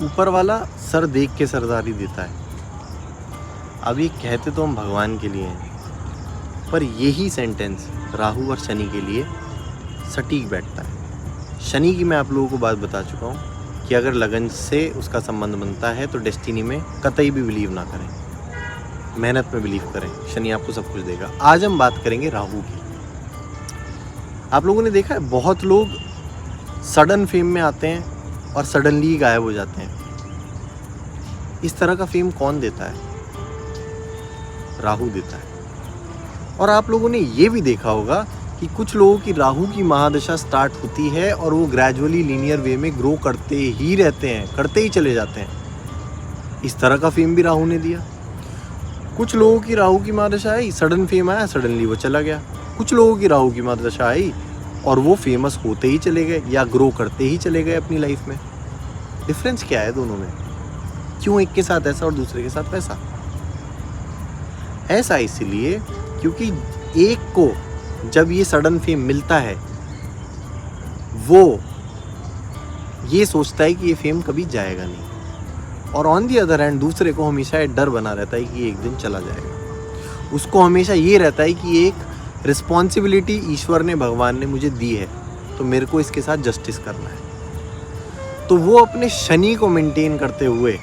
ऊपर वाला सर देख के सरदारी देता है। अब ये कहते तो हम भगवान के लिए हैं, पर यही सेंटेंस राहु और शनि के लिए सटीक बैठता है। शनि की मैं आप लोगों को बात बता चुका हूँ कि अगर लगन से उसका संबंध बनता है तो डेस्टिनी में कतई भी बिलीव ना करें, मेहनत में बिलीव करें, शनि आपको सब कुछ देगा। आज हम बात करेंगे राहु की। आप लोगों ने देखा है बहुत लोग सडन फेम में आते हैं और सडनली गायब हो जाते हैं। इस तरह का फेम कौन देता है? राहु देता है। और आप लोगों ने ये भी देखा होगा कि कुछ लोगों की राहु की महादशा स्टार्ट होती है और वो ग्रेजुअली लीनियर वे में ग्रो करते ही रहते हैं, करते ही चले जाते हैं। इस तरह का फेम भी राहु ने दिया। कुछ लोगों की राहु की महादशा आई, सडन फेम आया, सडनली वो चला गया। कुछ लोगों की राहु की महादशा आई और वो फेमस होते ही चले गए या ग्रो करते ही चले गए अपनी लाइफ में। डिफरेंस क्या है दोनों में? क्यों एक के साथ ऐसा और दूसरे के साथ वैसा? ऐसा इसलिए क्योंकि एक को जब ये सडन फेम मिलता है वो ये सोचता है कि ये फेम कभी जाएगा नहीं, और ऑन दी अदर हैंड दूसरे को हमेशा एक डर बना रहता है कि ये एक दिन चला जाएगा। उसको हमेशा ये रहता है कि एक रिस्पॉन्सिबिलिटी ईश्वर ने, भगवान ने मुझे दी है तो मेरे को इसके साथ जस्टिस करना है। तो वो अपने शनि को मेंटेन करते हुए,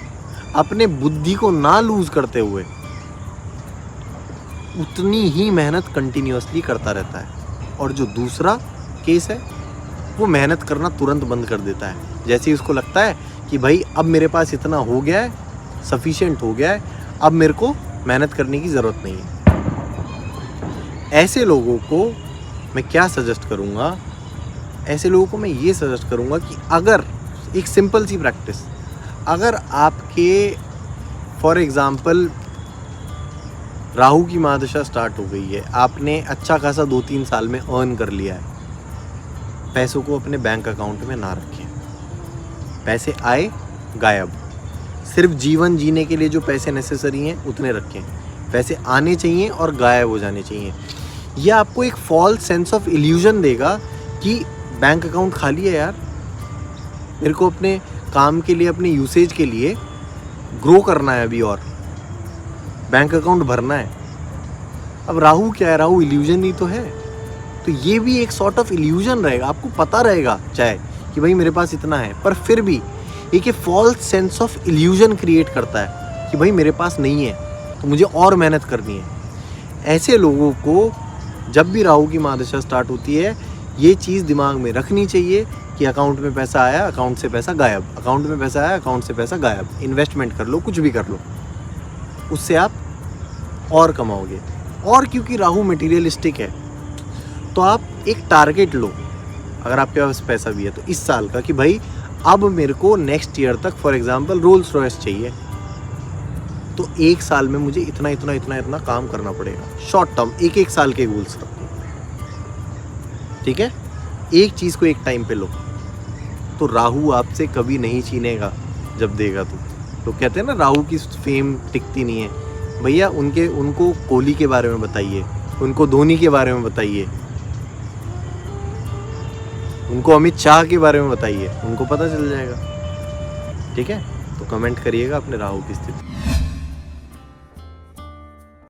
अपने बुद्धि को ना लूज करते हुए उतनी ही मेहनत कंटिन्यूअसली करता रहता है। और जो दूसरा केस है वो मेहनत करना तुरंत बंद कर देता है। जैसे ही उसको लगता है कि भाई अब मेरे पास इतना हो गया है, सफिशिएंट हो गया है, अब मेरे को मेहनत करने की ज़रूरत नहीं है। ऐसे लोगों को मैं क्या सजेस्ट करूँगा? ऐसे लोगों को मैं ये सजेस्ट करूँगा कि अगर एक सिंपल सी प्रैक्टिस, अगर आपके फॉर एग्ज़ाम्पल राहु की महादशा स्टार्ट हो गई है, आपने अच्छा खासा 2-3 साल में अर्न कर लिया है, पैसों को अपने बैंक अकाउंट में ना रखें। पैसे आए गायब। सिर्फ जीवन जीने के लिए जो पैसे नेसेसरी हैं उतने रखें। पैसे आने चाहिए और गायब हो जाने चाहिए। यह आपको एक फॉल्स सेंस ऑफ इल्यूजन देगा कि बैंक अकाउंट खाली है यार, मेरे को अपने काम के लिए, अपने यूसेज के लिए ग्रो करना है अभी और बैंक अकाउंट भरना है। अब राहु क्या है? राहु इल्यूजन ही तो है। तो ये भी एक सॉर्ट ऑफ इल्यूजन रहेगा। आपको पता रहेगा चाहे कि भाई मेरे पास इतना है, पर फिर भी एक false sense of illusion create करता है कि भाई मेरे पास नहीं है तो मुझे और मेहनत करनी है। ऐसे लोगों को जब भी राहु की महादशा स्टार्ट होती है ये चीज़ दिमाग में रखनी चाहिए कि अकाउंट में पैसा आया, अकाउंट से पैसा गायब, अकाउंट में पैसा आया, अकाउंट से पैसा गायब। इन्वेस्टमेंट कर लो, कुछ भी कर लो, उससे आप और कमाओगे। और क्योंकि राहु मटेरियलिस्टिक है तो आप एक टारगेट लो, अगर आपके पास पैसा भी है तो इस साल का, कि भाई अब मेरे को नेक्स्ट ईयर तक फॉर एग्जांपल रोल्स रॉयस चाहिए, तो एक साल में मुझे इतना इतना इतना इतना काम करना पड़ेगा। शॉर्ट टर्म एक साल के गोल्स रखो, ठीक है? एक चीज़ को एक टाइम पे लो, तो राहु आपसे कभी नहीं छीनेगा जब देगा। तो कहते हैं ना राहु की फेम टिकती नहीं है। भैया उनको कोहली के बारे में बताइए, उनको धोनी के बारे में बताइए, उनको अमित शाह के बारे में बताइए, उनको पता चल जाएगा। ठीक है? तो कमेंट करिएगा अपने राहु की स्थिति।